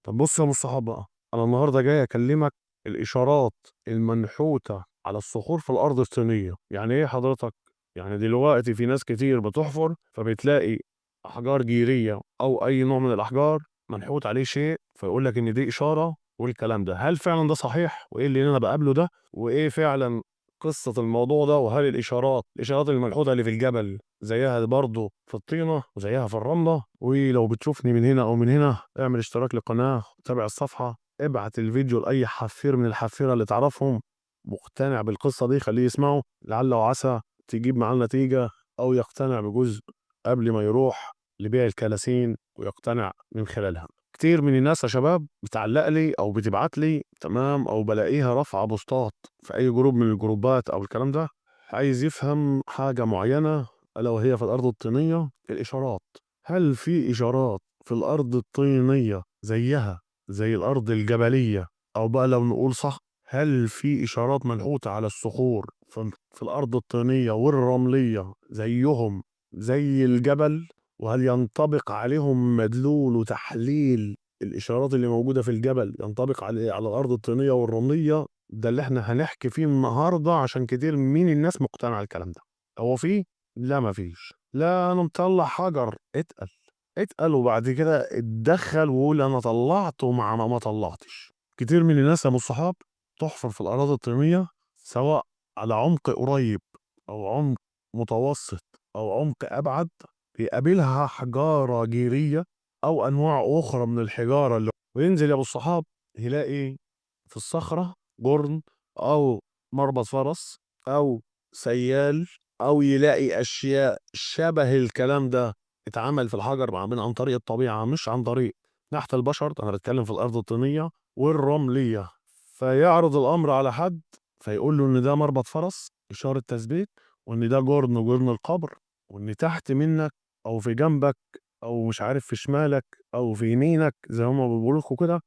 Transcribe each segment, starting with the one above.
طب بص يا مصطفى بقى، انا النهارده جاي اكلمك الاشارات المنحوته على الصخور في الارض الطينيه. يعني ايه حضرتك؟ يعني دلوقتي في ناس كتير بتحفر فبتلاقي احجار جيريه او اي نوع من الاحجار منحوت عليه شيء، فيقول لك ان دي اشاره. والكلام ده هل فعلا ده صحيح؟ وايه اللي انا بقابله ده؟ وايه فعلا قصه الموضوع ده؟ وهل الاشارات المنحوته اللي في الجبل زيها برضه في الطينة وزيها في الرملة؟ ولو بتشوفني من هنا أو من هنا اعمل اشتراك للقناة وتابع الصفحة. ابعت الفيديو لأي حفير من الحفيرة اللي تعرفهم مقتنع بالقصة دي، خليه يسمعه لعل وعسى تجيب معاه نتيجة، أو يقتنع بجزء قبل ما يروح لبيع الكلاسين ويقتنع من خلالها. كتير من الناس يا شباب بتعلق لي أو بتبعت لي، تمام، أو بلاقيها رافعة بوستات في أي جروب من الجروبات أو الكلام ده، عايز يفهم حاجة معينة، ألا وهي في الأرض الطينية الإشارات. هل في إشارات في الأرض الطينية زيها زي الأرض الجبلية؟ أو بقى لو نقول صح، هل في إشارات منحوتة على الصخور في الأرض الطينية والرملية زيهم زي الجبل؟ وهل ينطبق عليهم مدلول وتحليل الإشارات اللي موجودة في الجبل ينطبق على الأرض الطينية والرملية؟ ده اللي احنا هنحكي فيه النهاردة، عشان كتير من الناس مقتنع الكلام ده. هو فيه؟ لا مفيش. لا انا مطلع حجر، اتقل وبعد كده اتدخل وقول انا طلعت ومع ما طلعتش. كتير من الناس يا ابو الصحاب تحفر في الاراضي الطينيه، سواء على عمق قريب او عمق متوسط او عمق ابعد، بيقابلها حجاره جيريه او انواع اخرى من الحجاره، وينزل يا ابو الصحاب يلاقي في الصخره جرن او مربط فرس او سيال، او يلاقي اشياء شبه الكلام ده اتعمل في الحجر عن طريق الطبيعه، مش عن طريق نحت البشر. انا بتكلم في الارض الطينيه والرمليه. فيعرض الامر على حد فيقول له ان ده مربط فرس اشاره تثبيت، وان ده جرن القبر، وان تحت منك او في جنبك او مش عارف في شمالك او في يمينك زي ما بيقولوا لكم كده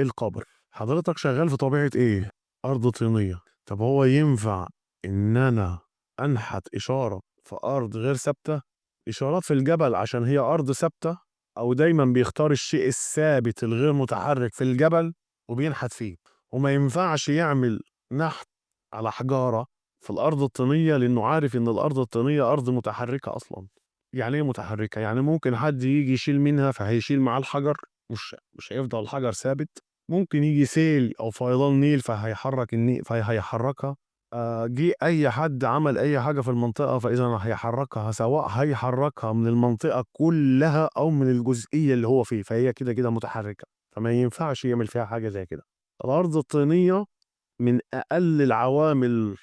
القبر. حضرتك شغال في طبيعه ايه؟ ارض طينيه. طب هو ينفع ان انا انحت اشاره في ارض غير ثابته؟ اشارات في الجبل عشان هي ارض ثابته، او دايما بيختار الشيء الثابت الغير متحرك في الجبل وبينحت فيه. وما ينفعش يعمل نحت على حجاره في الارض الطينيه، لانه عارف ان الارض الطينيه ارض متحركه اصلا. يعني ايه متحركه؟ يعني ممكن حد يجي يشيل منها فهيشيل معاه الحجر، مش هيفضل الحجر ثابت. ممكن يجي سيل او فيضان نيل فهيحرك النيل فهيحركها. جه اي حد عمل اي حاجه في المنطقه فاذا هيحركها، سواء هيحركها من المنطقه كلها او من الجزئيه اللي هو فيه، فهي كده كده متحركه. فما ينفعش يعمل فيها حاجه زي كده. الارض الطينيه من اقل العوامل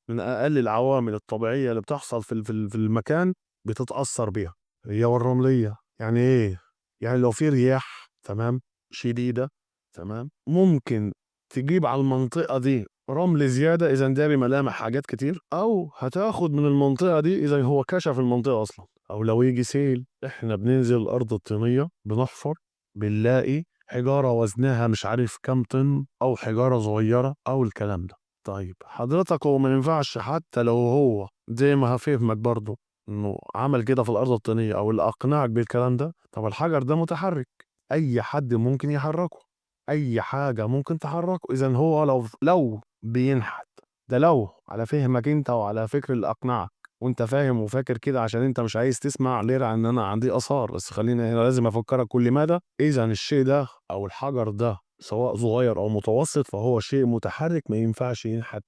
من اقل العوامل الطبيعيه اللي بتحصل في المكان بتتاثر بيها. هي والرمليه يعني ايه؟ يعني لو في رياح، تمام، شديده، تمام، ممكن تجيب على المنطقه دي رمل زياده اذا ده بملامح حاجات كتير، او هتاخد من المنطقه دي اذا هو كشف المنطقه اصلا. او لو يجي سيل، احنا بننزل الارض الطينيه بنحفر بنلاقي حجاره وزنها مش عارف كام طن، او حجاره صغيره او الكلام ده. طيب حضرتك هو ما ينفعش حتى لو هو زي ما هفهمك برضه انه عمل كده في الارض الطينيه او اللي اقنعك بالكلام ده؟ طب الحجر ده متحرك، اي حد ممكن يحركه، اي حاجه ممكن تحركه. اذا هو لو بينحت، ده لو على فهمك انت وعلى فكر اللي اقنعك وانت فاهم وفاكر كده، عشان انت مش عايز تسمع ليه عن ان انا عندي اثار. بس خلينا هنا لازم افكرك كل مدى، اذا الشيء ده او الحجر ده سواء صغير او متوسط فهو شيء متحرك ما ينفعش ينحت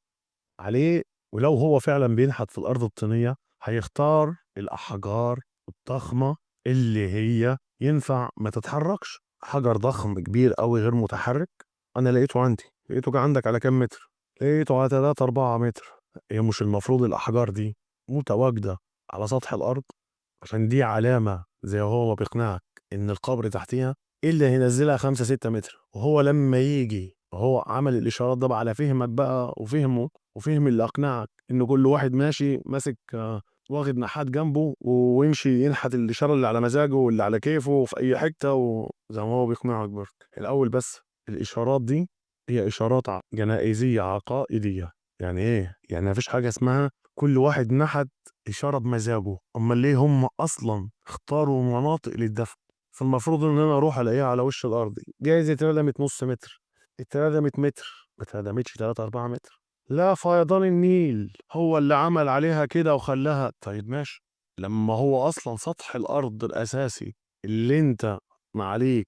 عليه. ولو هو فعلا بينحت في الارض الطينيه هيختار الاحجار الضخمه اللي هي ينفع ما تتحركش. حجر ضخم كبير قوي غير متحرك، انا لقيته عندك على كام متر؟ لقيته على 3 4 متر. هي مش المفروض الاحجار دي متواجده على سطح الارض عشان دي علامه زي هو ما بيقنعك ان القبر تحتيها؟ ايه اللي هينزلها 5 6 متر؟ وهو لما يجي هو عمل الاشارات ده بقى على فهمك بقى وفهمه وفهم اللي اقنعك ان كل واحد ماشي ماسك واخد نحات جنبه ويمشي ينحت الاشاره اللي على مزاجه واللي على كيفه في اي حته، وزي ما هو بيقنعك برضه الاول. بس الاشارات دي هي اشارات جنائزيه عقائديه. يعني ايه؟ يعني مفيش حاجه اسمها كل واحد نحت اشاره بمزاجه. امال ليه هم اصلا اختاروا مناطق للدفن؟ فالمفروض إن أنا أروح ألاقيها على وش الأرض، جايز اتردمت نص متر، اتردمت متر، ما اتردمتش 3 4 متر. لا، فيضان النيل هو اللي عمل عليها كده وخلاها. طيب ماشي، لما هو أصلا سطح الأرض الأساسي اللي أنت معليك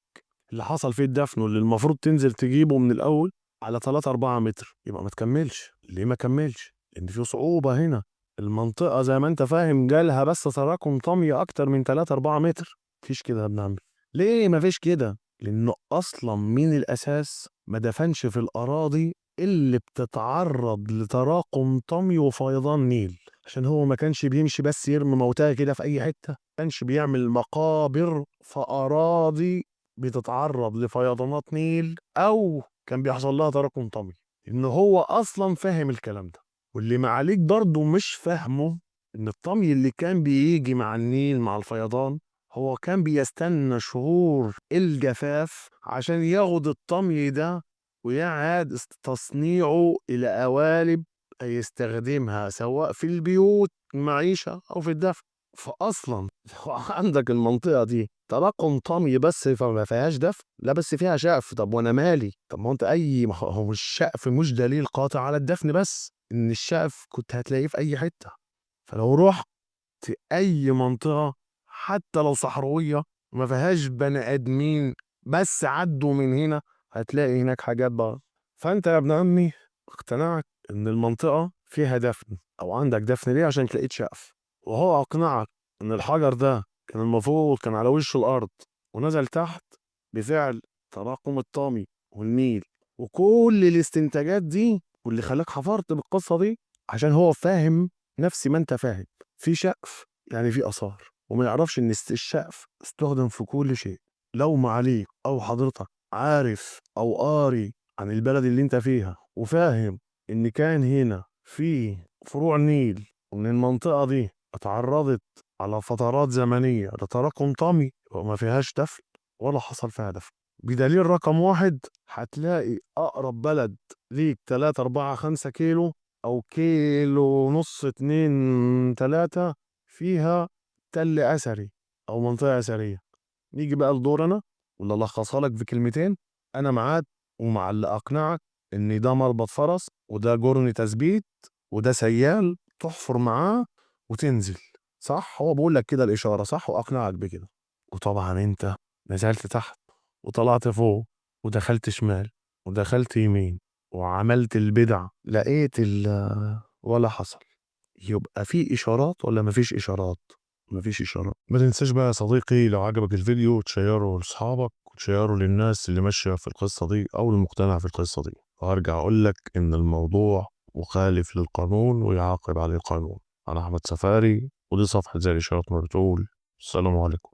اللي حصل فيه الدفن واللي المفروض تنزل تجيبه من الأول على 3 4 متر، يبقى ما تكملش. ليه ما كملش؟ لأن في صعوبة هنا. المنطقة زي ما أنت فاهم جالها بس تراكم طمي أكتر من 3 4 متر. مفيش كده يا ابن عمي. ليه مفيش كده؟ لأنه أصلا من الأساس ما دفنش في الأراضي اللي بتتعرض لتراكم طمي وفيضان نيل، عشان هو ما كانش بيمشي بس يرمي موتاه كده في أي حتة، ما كانش بيعمل مقابر في أراضي بتتعرض لفيضانات نيل أو كان بيحصل لها تراكم طمي. إن هو أصلا فاهم الكلام ده. واللي معاليك برضه مش فاهمه إن الطمي اللي كان بيجي مع النيل مع الفيضان هو كان بيستنى شهور الجفاف عشان ياخد الطمي ده ويعاد تصنيعه إلى قوالب يستخدمها سواء في البيوت المعيشة أو في الدفن. فأصلا لو عندك المنطقة دي تراكم طمي بس فما فيهاش دفن، لا بس فيها شقف، طب وأنا مالي؟ طب ما هو أنت ما هو الشقف مش دليل قاطع على الدفن، بس إن الشقف كنت هتلاقيه في أي حتة. فلو رحت أي منطقة حتى لو صحراوية ما فيهاش بني آدمين بس عدوا من هنا هتلاقي هناك حاجات بقى. فأنت يا ابن عمي اقتنعت إن المنطقة فيها دفن أو عندك دفن ليه؟ عشان تلاقيت شقف. وهو أقنعك إن الحجر ده كان المفروض كان على وش الأرض ونزل تحت بفعل تراكم الطامي والنيل وكل الاستنتاجات دي، واللي خلاك حفرت بالقصة دي عشان هو فاهم نفس ما أنت فاهم. في سقف يعني في آثار، وما يعرفش إن السقف استخدم في كل شيء. لو ما عليك أو حضرتك عارف أو قاري عن البلد اللي أنت فيها وفاهم إن كان هنا في فروع نيل وإن المنطقة دي اتعرضت على فترات زمنية لتراكم طمي وما فيهاش دفن ولا حصل فيها دفن، بدليل رقم واحد هتلاقي أقرب بلد ليك 3 4 5 كيلو أو كيلو ونص 2 3 فيها تل أثري أو منطقة أثرية. نيجي بقى لدور أنا واللي ألخصها لك في كلمتين. أنا معاك ومع اللي أقنعك إن ده مربط فرس وده جرن تثبيت وده سيال تحفر معاه وتنزل. صح، هو بقول لك كده الإشارة صح وأقنعك بكده. وطبعا أنت نزلت تحت وطلعت فوق ودخلت شمال ودخلت يمين وعملت البدع لقيت ولا حصل. يبقى في إشارات ولا مفيش إشارات؟ مفيش إشارات. ما تنساش بقى يا صديقي لو عجبك الفيديو تشيره لأصحابك وتشيره للناس اللي ماشية في القصة دي أو المقتنع في القصة دي. وهرجع أقول لك إن الموضوع مخالف للقانون ويعاقب عليه القانون. أنا أحمد سفاري ودي صفحة زي الإشارات ما بتقول. السلام عليكم.